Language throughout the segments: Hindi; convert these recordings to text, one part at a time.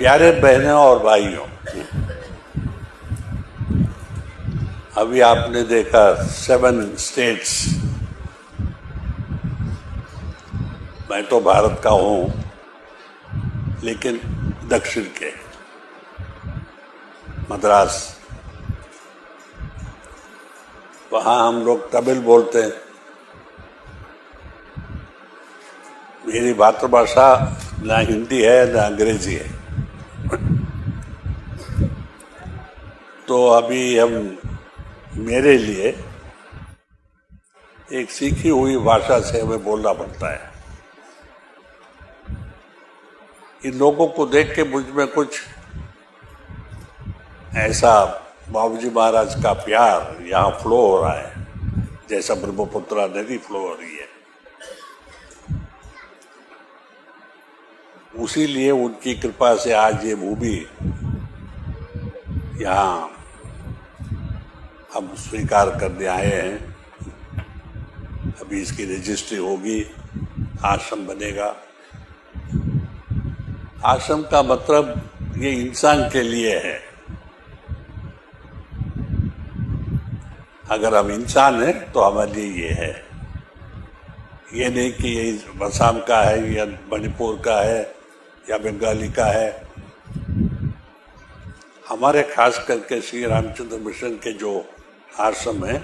प्यारे बहनों और भाइयों, अभी आपने देखा 7 स्टेट्स, मैं तो भारत का हूं लेकिन दक्षिण के, मद्रास, वहां हम लोग तमिल बोलते हैं। मेरी मातृभाषा ना हिंदी है ना अंग्रेजी है, तो अभी मेरे लिए एक सीखी हुई भाषा से हमें बोलना पड़ता है। इन लोगों को देख के मुझ में कुछ ऐसा बाबूजी महाराज का प्यार यहाँ फ्लो हो रहा है, जैसा ब्रह्मपुत्रा नदी फ्लो हो रही है। उसी लिए उनकी कृपा से आज ये भूमि यहाँ हम स्वीकार करने आए हैं। अभी इसकी रजिस्ट्री होगी, आश्रम बनेगा। आश्रम का मतलब ये इंसान के लिए है। अगर हम इंसान हैं तो हमारे लिए ये है, ये नहीं कि ये असम का है या मणिपुर का है या बंगाली का है। हमारे खास करके श्री रामचंद्र मिशन के जो आश्रम है,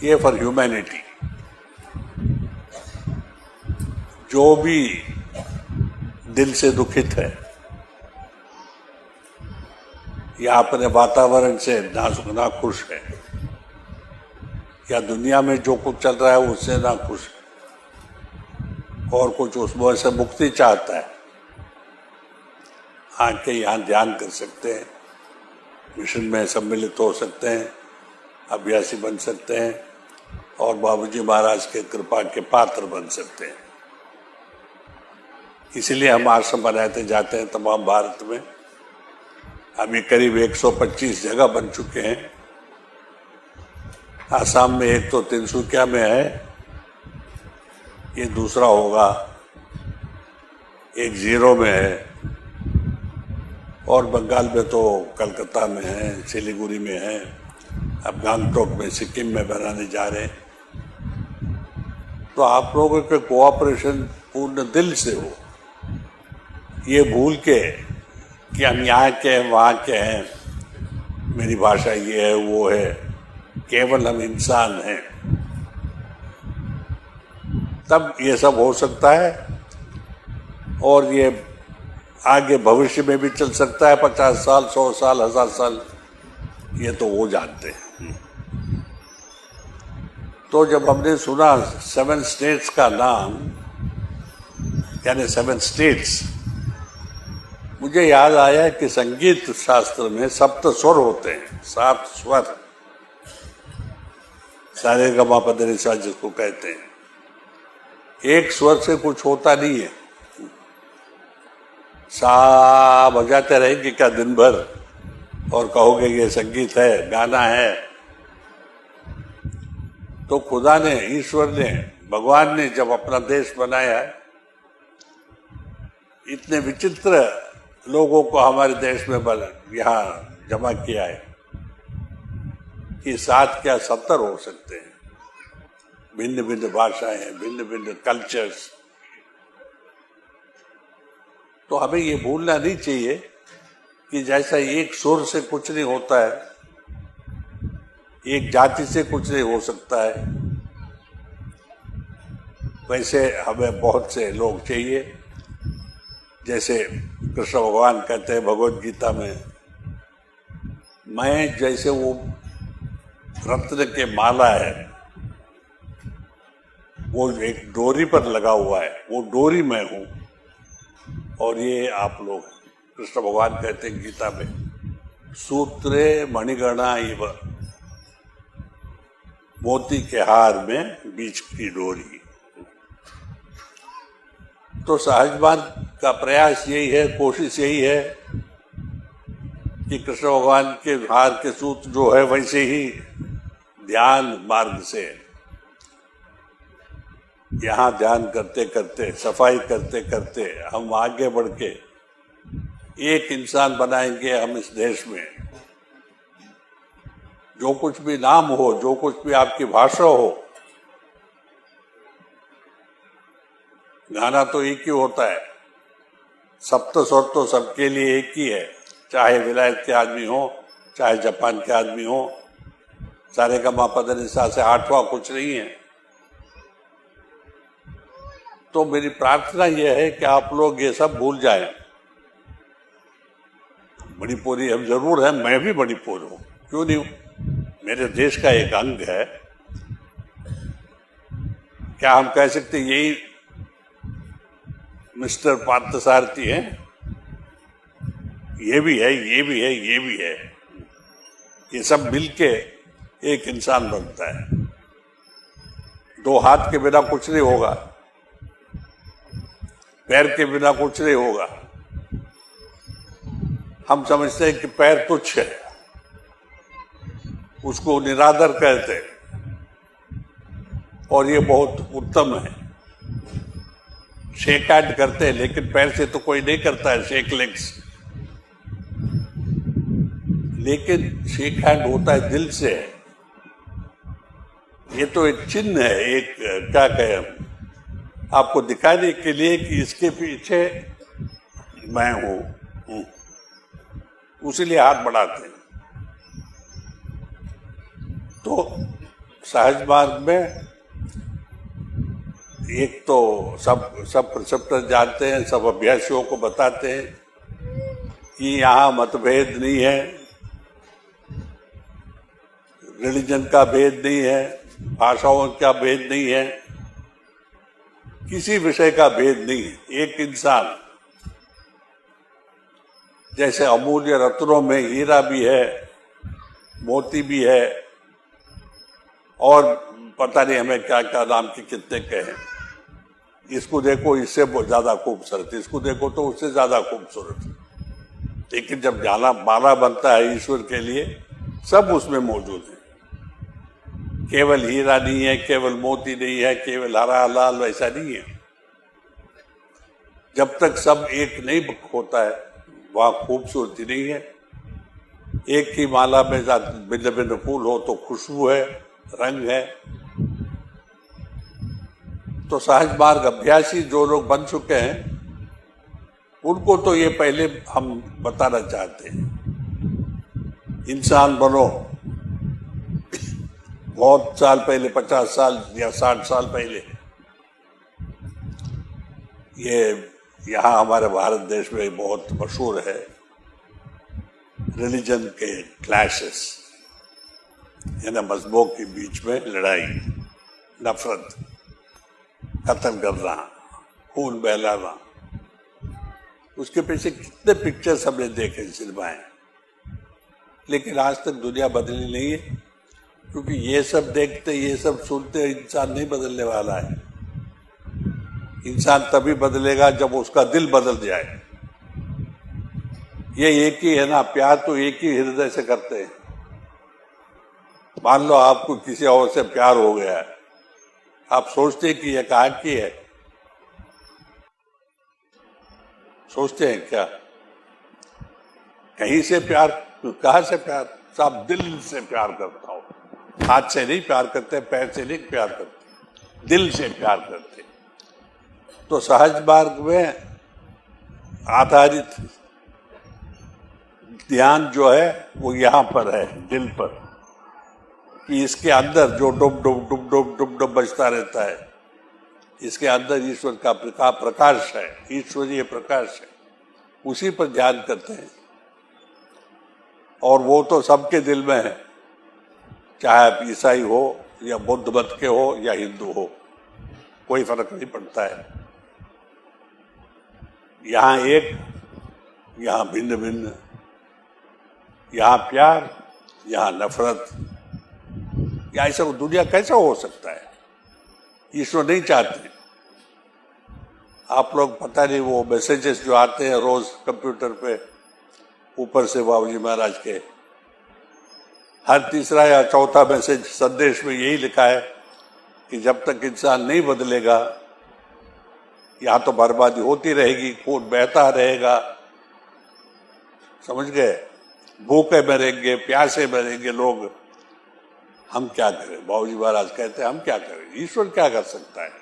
ये फॉर ह्यूमैनिटी। जो भी दिल से दुखित है या अपने वातावरण से ना खुश है या दुनिया में जो कुछ चल रहा है उससे ना खुश है और कुछ उसमें से मुक्ति चाहता है, आके यहाँ ध्यान कर सकते हैं, मिशन में सम्मिलित हो सकते हैं, अभ्यासी बन सकते हैं और बाबूजी महाराज के कृपा के पात्र बन सकते हैं। इसलिए हम आश्रम बनाते जाते हैं तमाम भारत में। अभी करीब 125 जगह बन चुके हैं। आसाम में एक तो तिनसुकिया में है, ये दूसरा होगा, एक जीरो में है, और बंगाल में तो कलकत्ता में है, सिलीगुड़ी में है, अब गंगटोक में, सिक्किम में बनाने जा रहे हैं। तो आप लोगों के कोऑपरेशन पूर्ण दिल से हो, ये भूल के कि हम यहाँ के हैं वहाँ के हैं, मेरी भाषा ये है वो है, केवल हम इंसान हैं, तब ये सब हो सकता है। और ये आगे भविष्य में भी चल सकता है, 50 साल, 100 साल, 1000 साल, ये तो वो जानते हैं। तो जब हमने सुना 7 स्टेट्स का नाम, यानी 7 स्टेट्स, मुझे याद आया कि संगीत शास्त्र में सप्त स्वर होते हैं, 7 स्वर, सारे गमा पदरी सा जिसको कहते हैं। एक स्वर से कुछ होता नहीं है। सा बजाते रहेंगे क्या दिन भर और कहोगे ये संगीत है, गाना है? तो खुदा ने, ईश्वर ने, भगवान ने जब अपना देश बनाया है, इतने विचित्र लोगों को हमारे देश में यहाँ जमा किया है कि 7 क्या 70 हो सकते हैं। भिन्न भिन्न भाषाएं, भिन्न भिन्न कल्चर्स। तो हमें ये भूलना नहीं चाहिए कि जैसा एक सुर से कुछ नहीं होता है, एक जाति से कुछ नहीं हो सकता है, वैसे हमें बहुत से लोग चाहिए। जैसे कृष्ण भगवान कहते हैं भगवद गीता में, मैं जैसे वो रत्न के माला है, वो एक डोरी पर लगा हुआ है, वो डोरी मैं हूं, और ये आप लोग। कृष्ण भगवान कहते हैं गीता में, सूत्रे मणिगणा इव, मोती के हार में बीच की डोरी। तो सहजवान का प्रयास यही है, कोशिश यही है कि कृष्ण भगवान के हार के सूत्र जो है वैसे ही ध्यान मार्ग से यहाँ ध्यान करते करते, सफाई करते करते हम आगे बढ़ के एक इंसान बनाएंगे हम इस देश में, जो कुछ भी नाम हो, जो कुछ भी आपकी भाषा हो, गाना तो एक ही होता है, सप्त स्वर तो सबके लिए एक ही है, चाहे विलायत के आदमी हो, चाहे जापान के आदमी हो, सारे का मापा से आठवां कुछ नहीं है। तो मेरी प्रार्थना यह है कि आप लोग ये सब भूल जाएं। मणिपुरी हम जरूर हैं, मैं भी मणिपुर हूं, क्यों नहीं हूं, मेरे देश का एक अंग है। क्या हम कह सकते यही मिस्टर पार्थसारथी हैं? ये भी है, ये भी है, ये भी है, ये सब मिलके एक इंसान बनता है। दो हाथ के बिना कुछ नहीं होगा, पैर के बिना कुछ नहीं होगा। हम समझते हैं कि पैर तुच्छ है, उसको निरादर कहते हैं, और ये बहुत उत्तम है। शेक हैंड करते हैं, लेकिन पैर से तो कोई नहीं करता है शेक लेग्स, लेकिन शेक हैंड होता है दिल से। ये तो एक चिन्ह है, एक क्या कहें, आपको दिखाने के लिए कि इसके पीछे मैं हूं, उसीलिए हाथ बढ़ाते हैं। तो सहज मार्ग में एक तो सब प्रिसेप्टर जानते हैं, सब अभ्यासियों को बताते हैं कि यहाँ मतभेद नहीं है, रिलीजन का भेद नहीं है, भाषाओं का भेद नहीं है, किसी विषय का भेद नहीं है। एक इंसान, जैसे अमूल्य रत्नों में हीरा भी है, मोती भी है, और पता नहीं हमें क्या क्या नाम के कितने के हैं। इसको देखो इससे ज्यादा खूबसूरत, इसको देखो तो उससे ज्यादा खूबसूरत। लेकिन जब माला बनता है ईश्वर के लिए, सब उसमें मौजूद है। केवल हीरा नहीं है, केवल मोती नहीं है, केवल हरा लाल वैसा नहीं है। जब तक सब एक नहीं होता है, वहां खूबसूरती नहीं है। एक ही माला में भिन्न भिन्न फूल हो तो खुशबू है, रंग है। तो सहज मार्ग अभ्यासी जो लोग बन चुके हैं, उनको तो ये पहले हम बताना चाहते हैं, इंसान बनो। बहुत साल पहले, 50 साल या 60 साल पहले, ये यहाँ हमारे भारत देश में बहुत मशहूर है रिलीजन के क्लैशेस, यानी मजहबों के बीच में लड़ाई, नफरत, कत्ल करना, खून बहलाना। उसके पीछे कितने पिक्चर्स हमने देखे सिनेमाएं, लेकिन आज तक दुनिया बदली नहीं है, क्योंकि ये सब देखते, ये सब सुनते इंसान नहीं बदलने वाला है। इंसान तभी बदलेगा जब उसका दिल बदल जाए। ये एक ही है ना, प्यार तो एक ही हृदय से करते हैं। मान लो आपको किसी और से प्यार हो गया है, आप सोचते हैं कि ये कहाँ की है? सोचते हैं क्या? कहीं से प्यार, कहाँ से प्यार? साहब दिल से प्यार करता हूं। हाथ से नहीं प्यार करते, पैर से नहीं प्यार करते, दिल से प्यार करते। तो सहज मार्ग में आधारित ध्यान जो है वो यहाँ पर है, दिल पर, कि इसके अंदर जो डुब डुब डुब डुब डुब डुब बजता रहता है, इसके अंदर ईश्वर का प्रकाश है, ईश्वरीय प्रकाश है, उसी पर ध्यान करते हैं। और वो तो सबके दिल में है, चाहे आप ईसाई हो या बुद्ध मत के हो या हिंदू हो, कोई फर्क नहीं पड़ता है। यहाँ एक, यहाँ भिन्न भिन्न, यहाँ प्यार, यहाँ नफरत। या ऐसा दुनिया कैसा हो सकता है? ईश्वर नहीं चाहते। आप लोग पता नहीं, वो मैसेजेस जो आते हैं रोज कंप्यूटर पे ऊपर से बाबूजी महाराज के, हर तीसरा या चौथा मैसेज संदेश में यही लिखा है कि जब तक इंसान नहीं बदलेगा, यहाँ तो बर्बादी होती रहेगी, खून बहता रहेगा, समझ गए? भूखे मरेंगे, प्यासे मरेंगे लोग, हम क्या करें? बाबूजी महाराज कहते हैं हम क्या करें? ईश्वर क्या कर सकता है?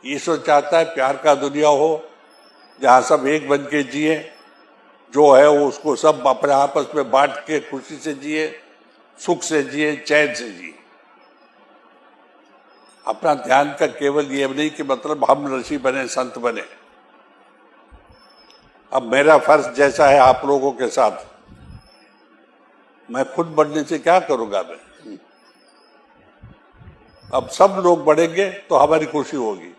ईश्वर चाहता है प्यार का दुनिया हो, जहां सब एक बन के जिए, जो है वो उसको सब अपने आपस में बांट के खुशी से जिए, सुख से जिए, चैन से जिए। अपना ध्यान का केवल ये नहीं कि मतलब हम ऋषि बने, संत बने। अब मेरा फर्ज जैसा है आप लोगों के साथ, मैं खुद बढ़ने से क्या करूंगा मैं? अब सब लोग बढ़ेंगे तो हमारी खुशी होगी,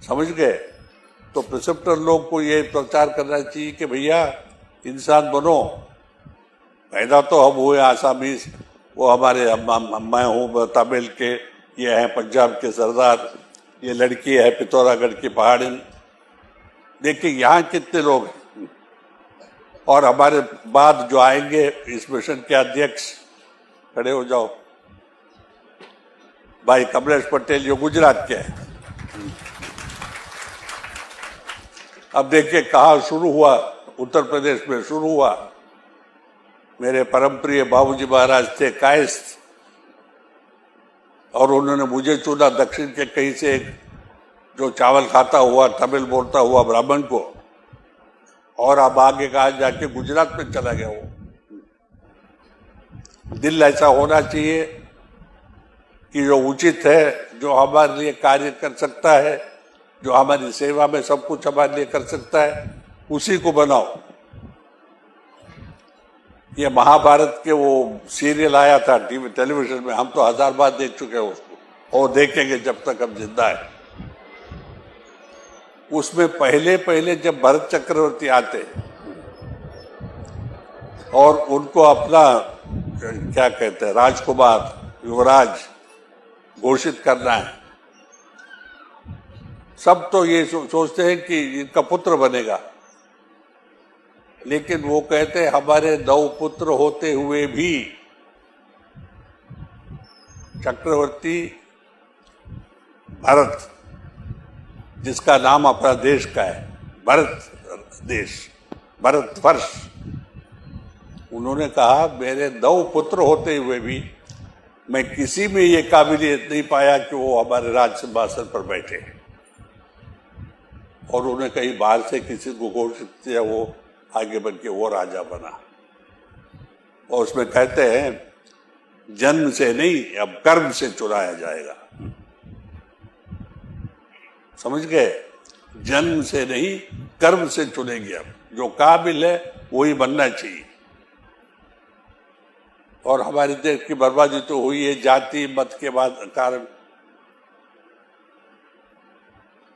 समझ गए? तो प्रिसेप्टर लोग को ये प्रचार करना चाहिए कि भैया इंसान बनो। पैदा तो हम हुए आसामीज, वो हमारे मैं हूँ तमिल के, ये हैं पंजाब के सरदार, ये लड़की है पिथौरागढ़ की पहाड़ी। देखिए यहाँ कितने लोग हैं, और हमारे बाद जो आएंगे इस मिशन के अध्यक्ष, खड़े हो जाओ, भाई कमलेश पटेल जो गुजरात के हैं। अब देखिए कहाँ शुरू हुआ, उत्तर प्रदेश में शुरू हुआ। मेरे परम प्रिय बाबूजी महाराज थे कायस्थ, और उन्होंने मुझे चुना दक्षिण के कहीं से एक जो चावल खाता हुआ, तमिल बोलता हुआ ब्राह्मण को, और अब आगे कहा जाके गुजरात में चला गया वो। दिल ऐसा होना चाहिए कि जो उचित है, जो हमारे लिए कार्य कर सकता है, जो हमारी सेवा में सब कुछ हमारे लिए कर सकता है, उसी को बनाओ। ये महाभारत के वो सीरियल आया था टीवी टेलीविजन में, हम तो 1000 बार देख चुके हैं उसको, और देखेंगे जब तक हम जिंदा है। उसमें पहले जब भरत चक्रवर्ती आते और उनको अपना क्या कहते हैं राजकुमार, युवराज घोषित करना है, सब तो ये सोचते हैं कि इनका पुत्र बनेगा, लेकिन वो कहते हैं हमारे 9 पुत्र होते हुए भी चक्रवर्ती भरत, जिसका नाम अपना देश का है, भरत देश, भारतवर्ष, उन्होंने कहा मेरे 9 पुत्र होते हुए भी मैं किसी में ये काबिलियत नहीं पाया कि वो हमारे राज सिंहासन पर बैठे। और उन्हें कहीं बाहर से किसी को घोषित किया, वो आगे बढ़ के वो राजा बना। और उसमें कहते हैं जन्म से नहीं, अब कर्म से चुराया जाएगा। समझ गए? जन्म से नहीं, कर्म से चुनेंगे। अब जो काबिल है वही बनना चाहिए। और हमारे देश की बर्बादी तो हुई है जाति मत के बाद कारण।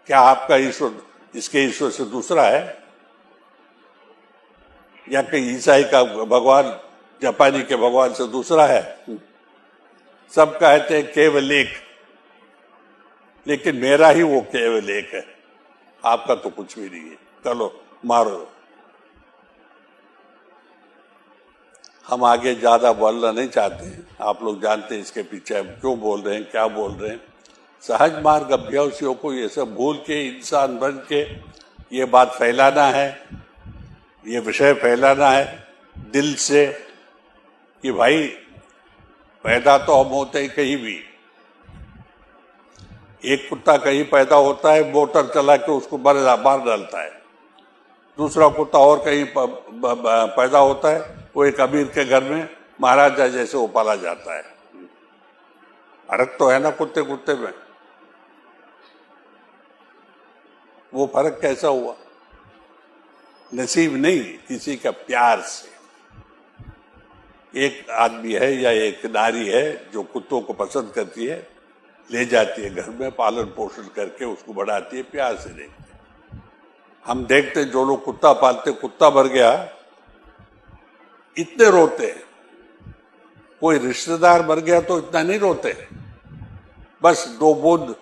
क्या आपका ईश्वर इसके ईश्वर से दूसरा है? या कहीं ईसाई का भगवान जापानी के भगवान से दूसरा है? सब कहते हैं केवल एक, लेकिन मेरा ही वो केवल एक है, आपका तो कुछ भी नहीं है। चलो मारो। हम आगे ज्यादा बोलना नहीं चाहते हैं, आप लोग जानते हैं इसके पीछे हम क्यों बोल रहे हैं, क्या बोल रहे हैं। सहज मार्ग अभ्यासियों को ये सब भूल के इंसान बन के ये बात फैलाना है, ये विषय फैलाना है दिल से कि भाई पैदा तो हम होते ही कहीं भी। एक कुत्ता कहीं पैदा होता है, मोटर चला के उसको मार डालता है। दूसरा कुत्ता और कहीं पैदा होता है, वो एक अमीर के घर में महाराजा जैसे वो पाला जाता है। फर्क तो है ना कुत्ते कुत्ते में। वो फर्क कैसा हुआ? नसीब नहीं, किसी का प्यार से। एक आदमी है या एक नारी है जो कुत्तों को पसंद करती है, ले जाती है घर में, पालन पोषण करके उसको बढ़ाती है, प्यार से देखते। हम देखते हैं जो लोग कुत्ता पालते, कुत्ता मर गया इतने रोते हैं। कोई रिश्तेदार मर गया तो इतना नहीं रोते, बस 2 बूंद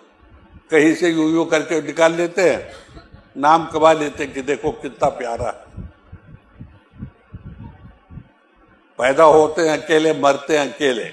कहीं से यूं यूं करके निकाल लेते हैं, नाम कमा लेते हैं कि देखो कितना प्यारा। पैदा होते हैं अकेले, मरते हैं अकेले।